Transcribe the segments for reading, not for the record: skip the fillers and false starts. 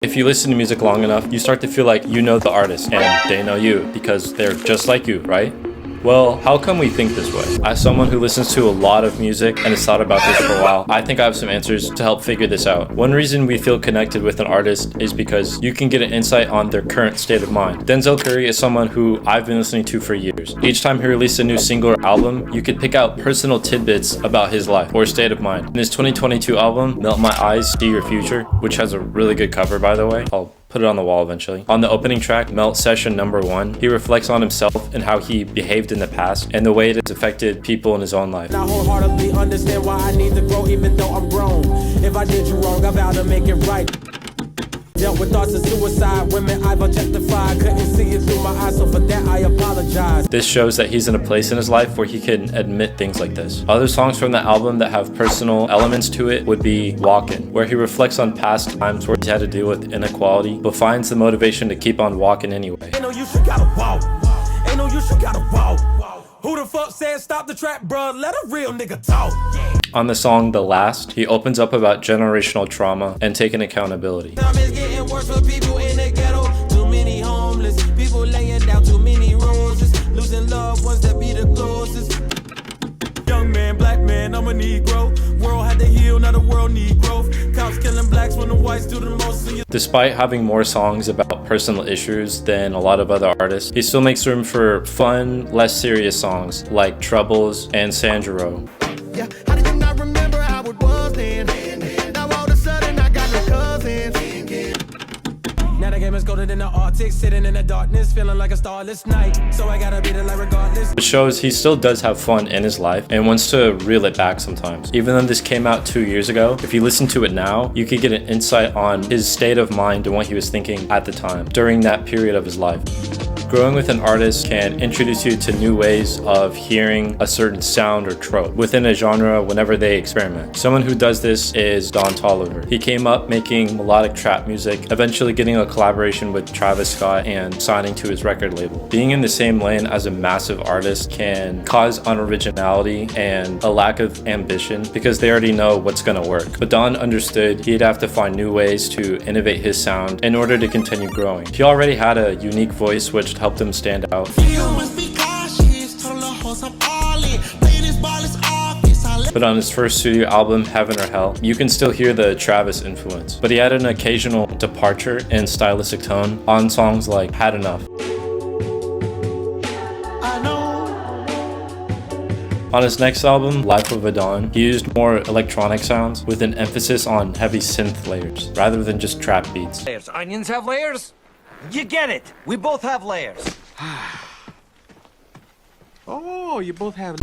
If you listen to music long enough, you start to feel like you know the artist and they know you because they're just like you, right? Well, how come we think this way? As someone who listens to a lot of music and has thought about this for a while, I think I have some answers to help figure this out. One reason we feel connected with an artist is because you can get an insight on their current state of mind. Denzel Curry is someone who I've been listening to for years. Each time he released a new single or album, you could pick out personal tidbits about his life or state of mind. In his 2022 album, Melt My Eyes, See Your Future, which has a really good cover by the way, I'll put it on the wall eventually. On the opening track, Melt Session #1, he reflects on himself and how he behaved in the past and the way it has affected people in his own life. I wholeheartedly understand why I need to grow even though I'm grown. If I did you wrong, I vow to make it right. Dealt with thoughts of suicide, women I've objectified. Couldn't see it through my eyes, so for that I apologize. This shows that he's in a place in his life where he can admit things like this. Other songs from the album that have personal elements to it would be Walkin', where he reflects on past times where he's had to deal with inequality, but finds the motivation to keep on walking anyway. Ain't no use, you gotta walk. Ain't no use, you gotta walk. Who the fuck said stop the trap, bruh? Let a real nigga talk. On the song The Last, he opens up about generational trauma and taking accountability. Time is getting worse for people in the ghetto. Too many homeless, people laying down too many roses. Losing loved ones that be the closest. Young man, black man, I'm a Negro. World had to heal, now the world need growth. Cops killing blacks when the whites do the most. Despite having more songs about personal issues than a lot of other artists, he still makes room for fun, less serious songs like Troubles and Sandro. Yeah, how did you not remember how it was then? Now all of a sudden I got no cousins. Now the game is colder than the Arctic, sitting in the darkness, feeling like a starless night. So I gotta beat it like regardless. It shows he still does have fun in his life and wants to reel it back sometimes. Even though this came out 2 years ago, if you listen to it now, you could get an insight on his state of mind and what he was thinking at the time, during that period of his life. Growing with an artist can introduce you to new ways of hearing a certain sound or trope within a genre whenever they experiment. Someone who does this is Don Toliver. He came up making melodic trap music, eventually getting a collaboration with Travis Scott and signing to his record label. Being in the same lane as a massive artist can cause unoriginality and a lack of ambition because they already know what's gonna work. But Don understood he'd have to find new ways to innovate his sound in order to continue growing. He already had a unique voice which helped him stand out. But on his first studio album, Heaven or Hell, you can still hear the Travis influence. But he had an occasional departure in stylistic tone on songs like Had Enough. On his next album, Life of a Dawn, he used more electronic sounds with an emphasis on heavy synth layers rather than just trap beats. Onions have layers? You get it. We both have layers. Oh, you both have.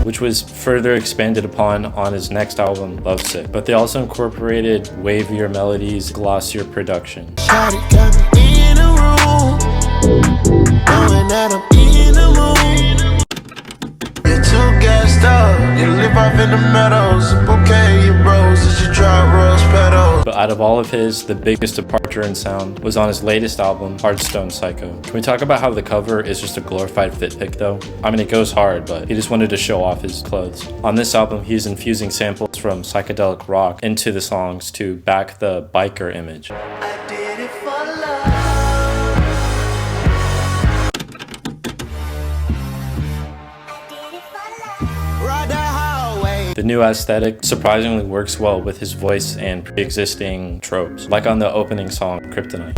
Which was further expanded upon on his next album, Lovesick. But they also incorporated wavier melodies, glossier production. But out of all of his, the biggest departure in sound was on his latest album, Heartstone Psycho. Can we talk about how the cover is just a glorified fit pic though? I mean, it goes hard, but he just wanted to show off his clothes. On this album, he's infusing samples from psychedelic rock into the songs to back the biker image. The new aesthetic surprisingly works well with his voice and pre-existing tropes, like on the opening song, Kryptonite.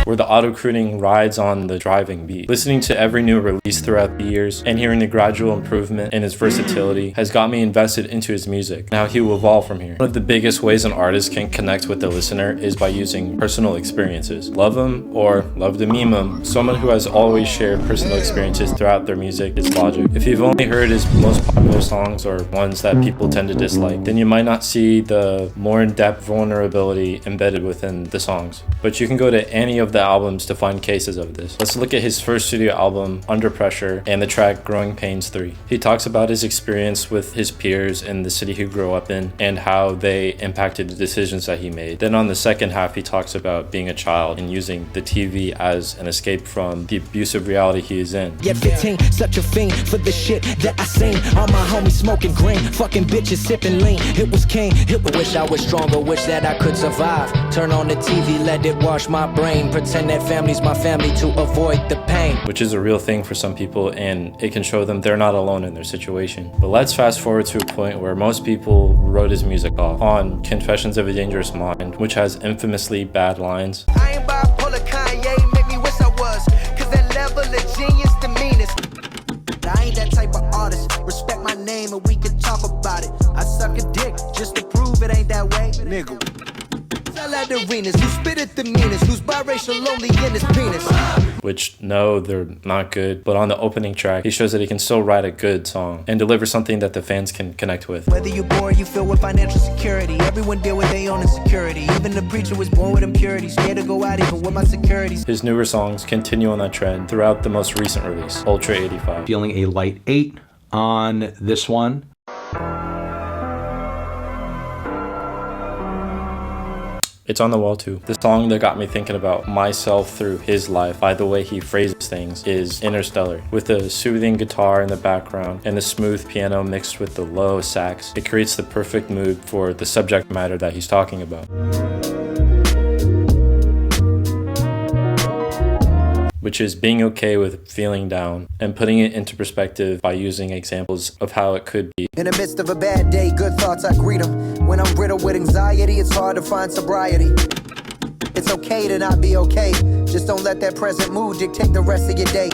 Where the auto-crooning rides on the driving beat. Listening to every new release throughout the years and hearing the gradual improvement in his versatility has got me invested into his music and how he will evolve from here. One of the biggest ways an artist can connect with the listener is by using personal experiences. Love him or love to meme him, someone who has always shared personal experiences throughout their music is Logic. If you've only heard his most popular songs or ones that people tend to dislike, then you might not see the more in-depth vulnerability embedded within the songs. But you can go to any of the albums to find cases of this. Let's look at his first studio album, Under Pressure, and the track Growing Pains 3. He talks about his experience with his peers in the city he grew up in and how they impacted the decisions that he made. Then on the second half, he talks about being a child and using the TV as an escape from the abusive reality he is in. Yeah, 15, such a fiend for the shit that I seen. All my homies smoking green, fucking bitches sipping lean. It was king, wish I was stronger, wish that I could survive. Turn on the TV, let it wash my brain. Pretend that family's my family to avoid the pain. Which is a real thing for some people, and it can show them they're not alone in their situation. But let's fast forward to a point where most people wrote his music off on Confessions of a Dangerous Mind, which has infamously bad lines. I ain't bipolar, Kanye, make me wish I was. Cause that level of genius, the meanest. I ain't that type of artist. Respect my name and we can talk about it. I suck a dick just to prove it ain't that way. Nigga. Sell at arenas, who spit at the meanest, who's biracial lonely in his penis. Which, no, they're not good. But on the opening track, he shows that he can still write a good song and deliver something that the fans can connect with. Whether you poor, you feel with financial security. Everyone deal with their own insecurity. Even the preacher was born with impurity. Scared to go out even with my securities. His newer songs continue on that trend throughout the most recent release, Ultra 85. Feeling a light 8 on this one. It's on the wall too. The song that got me thinking about myself through his life by the way he phrases things is Interstellar. With a soothing guitar in the background and the smooth piano mixed with the low sax, it creates the perfect mood for the subject matter that he's talking about. Which is being okay with feeling down and putting it into perspective by using examples of how it could be. In the midst of a bad day, good thoughts, I greet them. When I'm riddled with anxiety, it's hard to find sobriety. It's okay to not be okay. Just don't let that present mood dictate the rest of your day.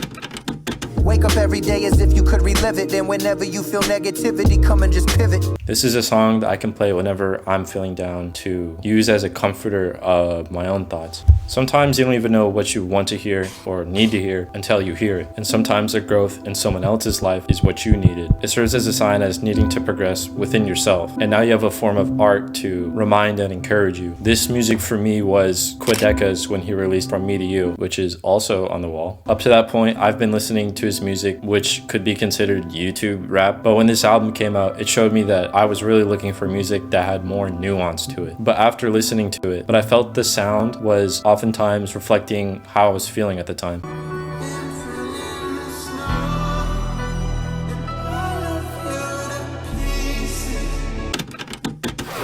Wake up every day as if you could relive it. Then whenever you feel negativity, come and just pivot. This is a song that I can play whenever I'm feeling down to use as a comforter of my own thoughts. Sometimes you don't even know what you want to hear or need to hear until you hear it. And sometimes the growth in someone else's life is what you needed. It serves as a sign as needing to progress within yourself. And now you have a form of art to remind and encourage you. This music for me was Quedeca's when he released From Me to You, which is also on the wall. Up to that point, I've been listening to his music, which could be considered YouTube rap. But when this album came out, it showed me that I was really looking for music that had more nuance to it. But after listening to it, I felt the sound was oftentimes reflecting how I was feeling at the time.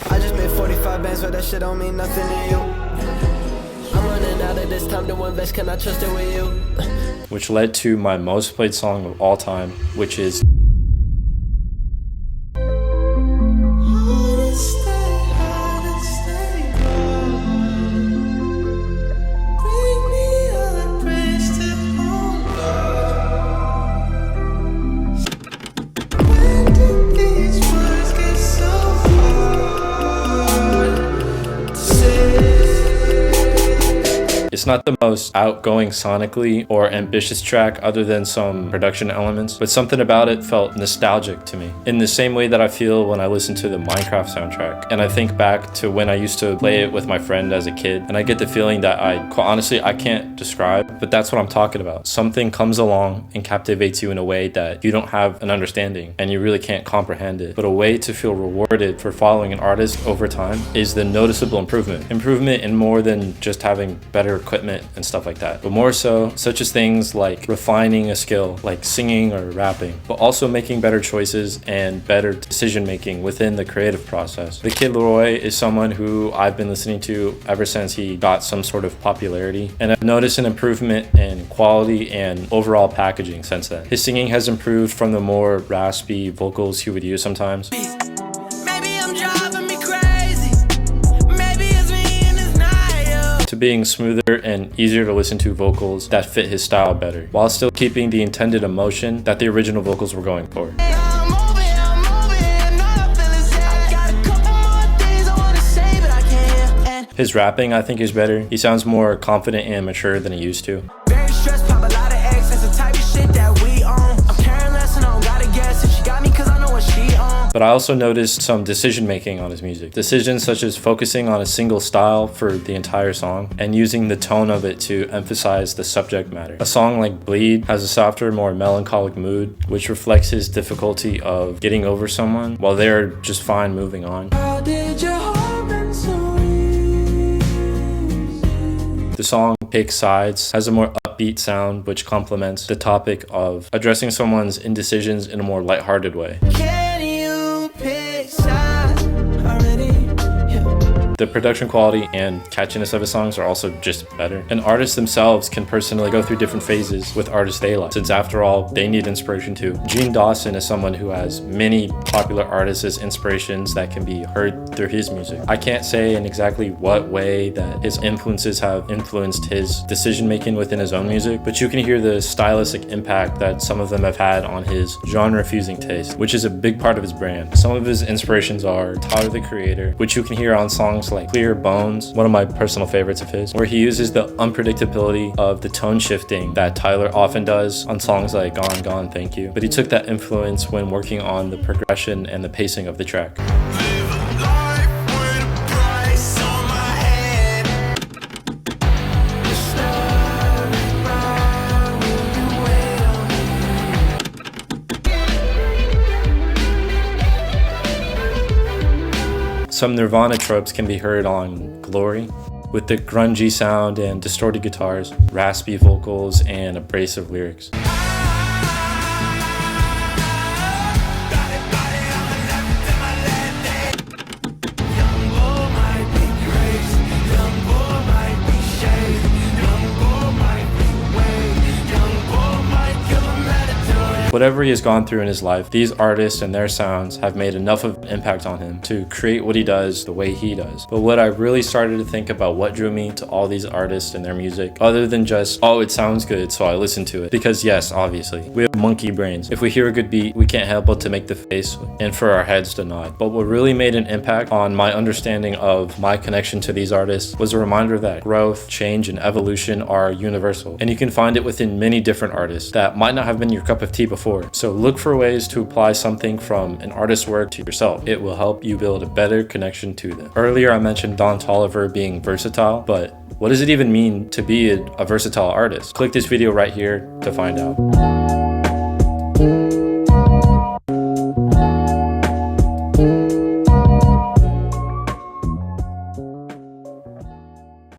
I just made 45 bands, but that shit don't mean nothing to you. I'm running out of this time to invest, can I trust it with you? Which led to my most played song of all time, which is It's not the most outgoing sonically or ambitious track other than some production elements, but something about it felt nostalgic to me. In the same way that I feel when I listen to the Minecraft soundtrack. And I think back to when I used to play it with my friend as a kid, and I get the feeling that quite honestly, I can't describe, but that's what I'm talking about. Something comes along and captivates you in a way that you don't have an understanding and you really can't comprehend it. But a way to feel rewarded for following an artist over time is the noticeable improvement. Improvement in more than just having better equipment and stuff like that, but more so such as things like refining a skill like singing or rapping, but also making better choices and better decision making within the creative process. The Kid Laroi is someone who I've been listening to ever since he got some sort of popularity, and I've noticed an improvement in quality and overall packaging since then. His singing has improved from the more raspy vocals he would use sometimes to being smoother and easier to listen to vocals that fit his style better, while still keeping the intended emotion that the original vocals were going for. His rapping, I think, is better. He sounds more confident and mature than he used to. Very stressed, pop a lot of eggs, that's the type of shit that we own. I'm carrying less and I don't gotta guess if she got me cause I know what she on. But I also noticed some decision making on his music. Decisions such as focusing on a single style for the entire song and using the tone of it to emphasize the subject matter. A song like Bleed has a softer, more melancholic mood, which reflects his difficulty of getting over someone while they're just fine moving on. The song Pick Sides has a more upbeat sound which complements the topic of addressing someone's indecisions in a more lighthearted way. Can you pick sides already? The production quality and catchiness of his songs are also just better. And artists themselves can personally go through different phases with artists they like, since after all, they need inspiration too. Gene Dawson is someone who has many popular artists as inspirations that can be heard through his music. I can't say in exactly what way that his influences have influenced his decision making within his own music, but you can hear the stylistic impact that some of them have had on his genre-fusing taste, which is a big part of his brand. Some of his inspirations are Tyler the Creator, which you can hear on songs like Clear Bones, one of my personal favorites of his, where he uses the unpredictability of the tone shifting that Tyler often does on songs like Gone, Gone, Thank You. But he took that influence when working on the progression and the pacing of the track. Some Nirvana tropes can be heard on Glory, with the grungy sound and distorted guitars, raspy vocals, and abrasive lyrics. Whatever he has gone through in his life, these artists and their sounds have made enough of an impact on him to create what he does the way he does. But what I really started to think about what drew me to all these artists and their music, other than just, oh, it sounds good, so I listen to it. Because yes, obviously, we have monkey brains. If we hear a good beat, we can't help but to make the face and for our heads to nod. But what really made an impact on my understanding of my connection to these artists was a reminder that growth, change, and evolution are universal. And you can find it within many different artists that might not have been your cup of tea before. So look for ways to apply something from an artist's work to yourself. It will help you build a better connection to them. Earlier I mentioned Don Toliver being versatile, but what does it even mean to be a versatile artist? Click this video right here to find out.